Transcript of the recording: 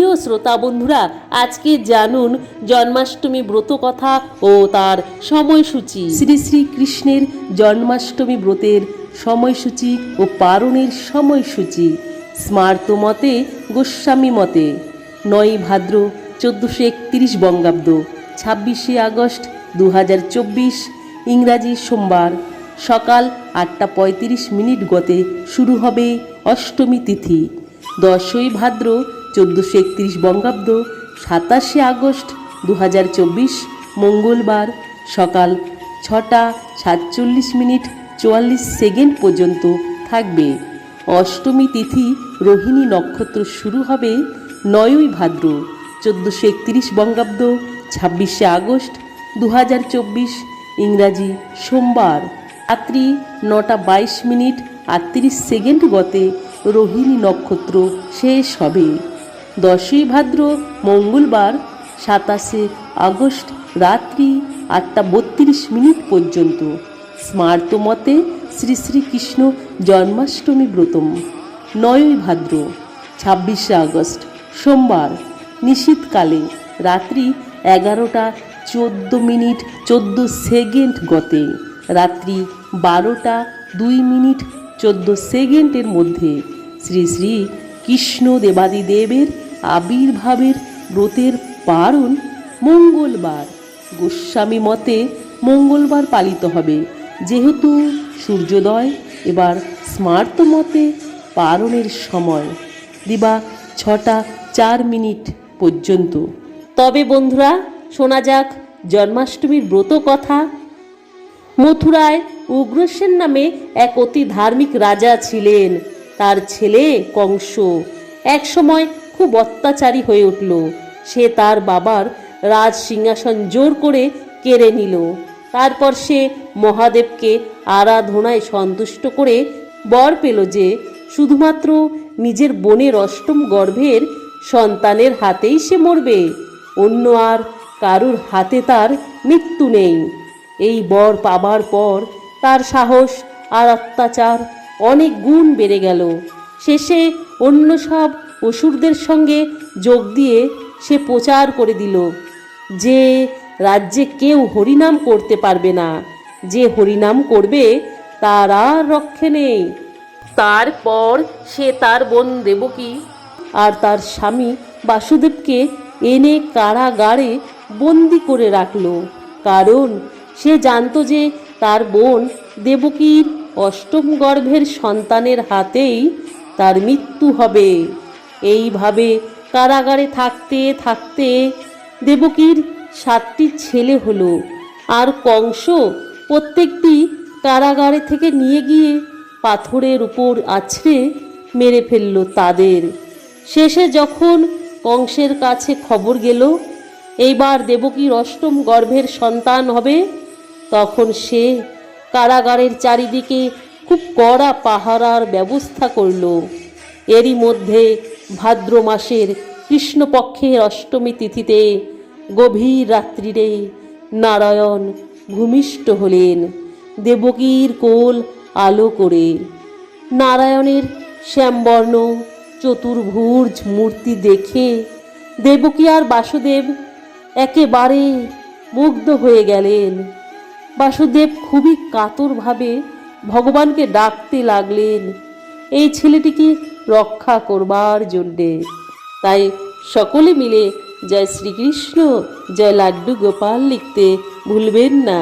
প্রিয় শ্রোতা বন্ধুরা, আজকে জানুন জন্মাষ্টমী ব্রত কথা ও তার সময়সূচি। শ্রী শ্রী কৃষ্ণের জন্মাষ্টমী ব্রতের সময়সূচি ও পালনের সময়সূচি স্মার্ত মতে, গোস্বামী মতে। 9 ভাদ্র 1431 বঙ্গাব্দ, 26শে আগস্ট 2024 ইংরাজি সোমবার, সকাল 8:35 গতে শুরু হবে অষ্টমী তিথি। 10ই ভাদ্র 1431 বঙ্গাব্দ, 27শে আগস্ট 2024 মঙ্গলবার, সকাল 6:47 পর্যন্ত থাকবে। অষ্টমী তিথি রোহিণী নক্ষত্র শুরু হবে 9ই ভাদ্র 1431 বঙ্গাব্দ, 26শে আগস্ট 2024 ইংরাজি সোমবার, রাত্রি 9:22 গতে রোহিণী নক্ষত্র শেষ হবে। 10ই ভাদ্র মঙ্গলবার, 27শে আগস্ট রাত্রি 8:32 পর্যন্ত স্মার্ত মতে শ্রী শ্রীকৃষ্ণ জন্মাষ্টমী ব্রতম। 9ই ভাদ্র 26শে আগস্ট সোমবার, নিশীথকালে রাত্রি 11:14 গতে রাত্রি 12:02 মধ্যে শ্রী শ্রী কৃষ্ণ দেবাদিদেবের আবির্ভাবের ব্রতের পালন মঙ্গলবার। গোস্বামী মতে মঙ্গলবার পালিত হবে, যেহেতু সূর্যোদয়। এবার স্মার্ত মতে পালনের সময় দিবা 6:04 পর্যন্ত। তবে বন্ধুরা, শোনা যাক জন্মাষ্টমীর ব্রত কথা। মথুরায় উগ্রসেন নামে এক অতি ধার্মিক রাজা ছিলেন। তার ছেলে কংস এক সময় খুব অত্যাচারী হয়ে উঠল। সে তার বাবার রাজ সিংহাসন জোর করে কেড়ে নিল। তারপর সে মহাদেবকে আরাধনায় সন্তুষ্ট করে বর পেল যে শুধুমাত্র নিজের বোনের অষ্টম গর্ভের সন্তানের হাতেই সে মরবে, অন্য আর কারুর হাতে তার মৃত্যু নেই। এই বর পাবার পর তার সাহস আর অত্যাচার অনেক গুণ বেড়ে গেল। শেষে অন্য সব অসুরদের সঙ্গে যোগ দিয়ে সে প্রচার করে দিল যে রাজ্যে কেউ হরিনাম করতে পারবে না, যে হরিনাম করবে তার আর রক্ষে নেই। তারপর সে তার বোন দেবকী আর তার স্বামী বাসুদেবকে এনে কারাগারে বন্দি করে রাখল, কারণ সে জানত যে তার বোন দেবকীর অষ্টম গর্ভের সন্তানের হাতেই তার মৃত্যু হবে। এইভাবে কারাগারে থাকতে থাকতে দেবকীর 7টি ছেলে হলো, আর কংস প্রত্যেকটি কারাগারে থেকে নিয়ে গিয়ে পাথরের উপর আছড়ে মেরে ফেলল তাদের। শেষে যখন কংসের কাছে খবর গেল এইবার দেবকীর অষ্টম গর্ভের সন্তান হবে, তখন সে কারাগারের চারিদিকে খুব কড়া পাহারার ব্যবস্থা করল। এরই মধ্যে ভাদ্র মাসের কৃষ্ণপক্ষের অষ্টমী তিথিতে গভীর রাত্রিরে নারায়ণ ভূমিষ্ঠ হলেন দেবকীর কোল আলো করে। নারায়ণের শ্যামবর্ণ চতুর্ভুজ মূর্তি দেখে দেবকী আর বাসুদেব একেবারে মুগ্ধ হয়ে গেলেন। বাসুদেব খুবই কাতরভাবে ভগবানকে ডাকতে লাগলেন এই ছেলেটিকে রক্ষা করবার জন্যে। তাই সকলে মিলে জয় শ্রীকৃষ্ণ, জয় লাড্ডু গোপাল লিখতে ভুলবেন না।